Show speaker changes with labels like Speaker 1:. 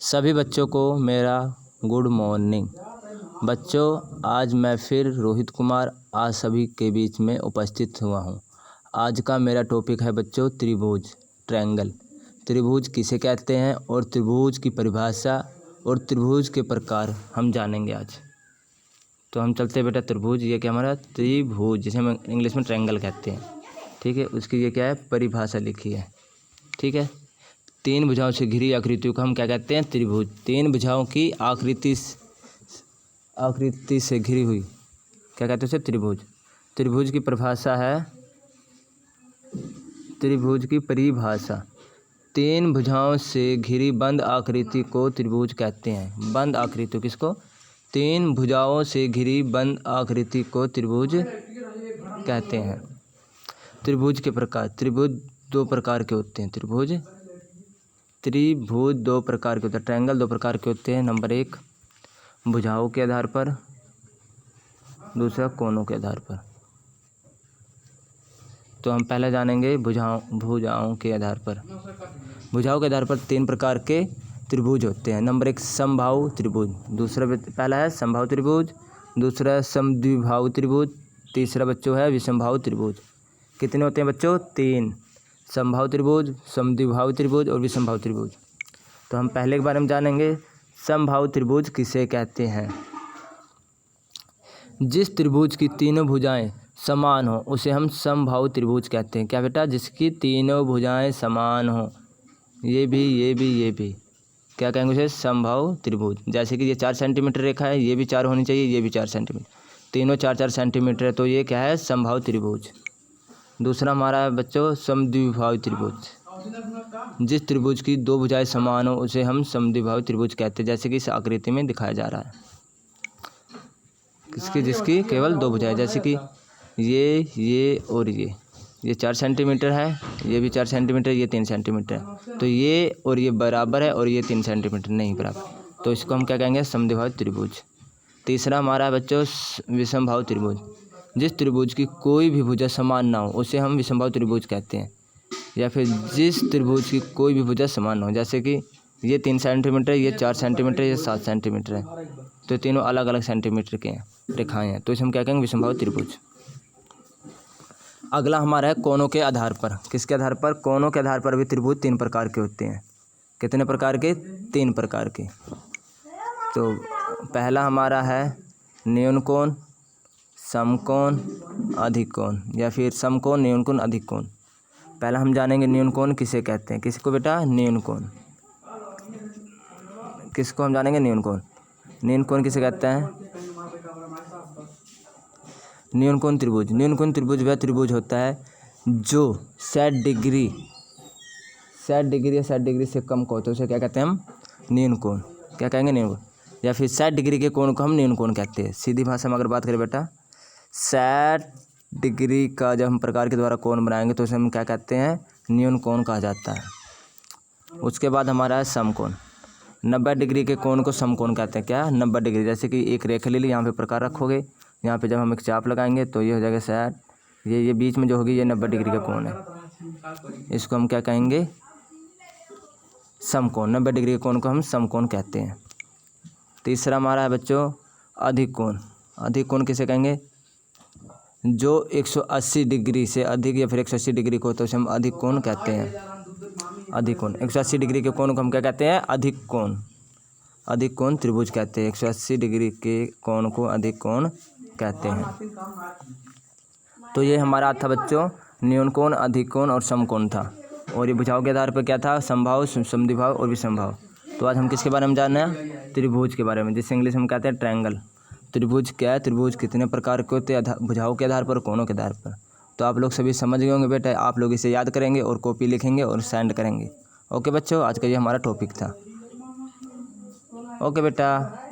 Speaker 1: सभी बच्चों को मेरा गुड मॉर्निंग। बच्चों, आज मैं फिर रोहित कुमार आज सभी के बीच में उपस्थित हुआ हूँ। आज का मेरा टॉपिक है बच्चों त्रिभुज, ट्रायंगल। त्रिभुज किसे कहते हैं और त्रिभुज की परिभाषा और त्रिभुज के प्रकार हम जानेंगे आज। तो हम चलते हैं बेटा त्रिभुज। ये क्या हमारा त्रिभुज, जिसे हम इंग्लिश में ट्रायंगल कहते हैं, ठीक है। उसकी ये क्या है, परिभाषा लिखी है, ठीक है। तीन भुजाओं से घिरी आकृतियों को हम क्या कहते हैं, त्रिभुज। तीन भुजाओं की आकृति से घिरी हुई क्या कहते हैं उसे, त्रिभुज। त्रिभुज की परिभाषा है, त्रिभुज की परिभाषा, तीन भुजाओं से घिरी बंद आकृति को त्रिभुज कहते हैं। बंद आकृति किसको, तीन भुजाओं से घिरी बंद आकृति को त्रिभुज कहते हैं। त्रिभुज के प्रकार, त्रिभुज दो प्रकार के होते हैं। त्रिभुज दो प्रकार के होते हैं। ट्रायंगल दो प्रकार के होते हैं। नंबर एक, भुजाओं के आधार पर, दूसरा कोनों के आधार पर। तो हम पहले जानेंगे भुजाओं के आधार पर। भुजाओं के आधार पर तीन प्रकार के त्रिभुज होते हैं। नंबर एक, समबाहु त्रिभुज। पहला है समबाहु त्रिभुज, दूसरा है समद्विबाहु त्रिभुज, तीसरा बच्चों है विषमबाहु त्रिभुज। कितने होते हैं बच्चों, तीन। समबाहु त्रिभुज, समद्विबाहु त्रिभुज और विषमबाहु त्रिभुज। तो हम पहले के बारे में जानेंगे, समबाहु त्रिभुज किसे कहते हैं। जिस त्रिभुज की तीनों भुजाएं समान हो उसे हम समबाहु त्रिभुज कहते हैं। क्या बेटा, जिसकी तीनों भुजाएं समान हो, ये भी, क्या कहेंगे उसे, समबाहु त्रिभुज। जैसे कि ये 4 सेंटीमीटर रेखा है, ये भी 4 होनी चाहिए, ये भी 4 सेंटीमीटर, तीनों 4-4 सेंटीमीटर है, तो ये क्या है, समबाहु त्रिभुज। दूसरा हमारा है बच्चों समद्विबाहु त्रिभुज। जिस त्रिभुज की दो भुजाएं समान हो उसे हम समद्विबाहु त्रिभुज कहते हैं। जैसे कि इस आकृति में दिखाया जा रहा है, जिसकी केवल दो भुजाएं, जैसे कि ये और ये 4 सेंटीमीटर है, ये भी 4 सेंटीमीटर, ये 3 सेंटीमीटर है, तो ये और ये बराबर है और ये 3 सेंटीमीटर नहीं बराबर, तो इसको हम क्या कहेंगे, समद्विबाहु त्रिभुज। तीसरा हमारा है बच्चों विषमबाहु त्रिभुज। जिस त्रिभुज की कोई भी भुजा समान ना हो उसे हम विषमबाहु त्रिभुज कहते हैं। या फिर जिस त्रिभुज की कोई भी भुजा समान ना हो, जैसे कि ये 3 सेंटीमीटर, ये 4 सेंटीमीटर, ये 7 सेंटीमीटर है, तो तीनों अलग अलग सेंटीमीटर के हैं, रेखाएं हैं, तो इसे हम क्या कहेंगे, विषमबाहु त्रिभुज। अगला हमारा है कोनों के आधार पर। किसके आधार पर, कोनों के आधार पर भी त्रिभुज 3 प्रकार के होते हैं। कितने प्रकार के, 3 प्रकार के। तो पहला हमारा है न्यून कोण, समकोण, अधिक कोण, या फिर समकोण, न्यून कोण, अधिक कोण। पहला हम जानेंगे न्यून कोण किसे कहते हैं। किसको बेटा, न्यून कोण। किसको हम जानेंगे, न्यून कोण। न्यून कोण किसे कहते हैं, न्यून कोण त्रिभुज। न्यून कोण त्रिभुज वह त्रिभुज होता है जो 60 डिग्री या 60 डिग्री से कम को होता है, उसे क्या कहते हैं हम, न्यून कोण। क्या कहेंगे, न्यून कोण। या फिर 60 डिग्री के कोण को हम न्यून कोण कहते हैं। सीधी भाषा में अगर बात करें बेटा, 60 डिग्री का जब हम प्रकार के द्वारा कोण बनाएंगे तो उसे हम क्या कहते हैं, न्यून कोण कहा जाता है। उसके बाद हमारा है समकोण। 90 डिग्री के कोण को समकोण कहते हैं। क्या, 90 डिग्री। जैसे कि एक रेखा ले ली, यहाँ पे प्रकार रखोगे, यहाँ पे जब हम एक चाप लगाएंगे तो ये हो जाएगा 60, ये बीच में जो होगी ये 90 डिग्री का कोण है, इसको हम क्या कहेंगे, समकोण। 90 डिग्री के कोण को हम समकोण कहते हैं। तीसरा हमारा है बच्चों अधिक कोण। अधिक कोण किसे कहेंगे, जो 180 डिग्री से अधिक या फिर 180 डिग्री को, तो उसे हम अधिक कोण कहते हैं। अधिक कोण, 180 डिग्री के कोण को हम क्या कहते हैं, अधिक कोण। अधिक कोण त्रिभुज कहते हैं। 180 डिग्री के कोण को अधिक कोण कहते हैं। तो ये हमारा था बच्चों न्यून कोण, अधिक कोण और समकोण था। और ये भुजाओं के आधार पर क्या था, समबाहु, समद्विबाहु और विषमबाहु। तो आज हम किसके बारे में जानना है, त्रिभुज के बारे में, जिसे इंग्लिश में कहते हैं ट्रायंगल। त्रिभुज क्या है, त्रिभुज कितने प्रकार के होते हैं, भुजाओं के आधार पर, कोनों के आधार पर। तो आप लोग सभी समझ गए होंगे बेटा। आप लोग इसे याद करेंगे और कॉपी लिखेंगे और सेंड करेंगे। ओके बच्चों, आज का ये हमारा टॉपिक था। ओके बेटा।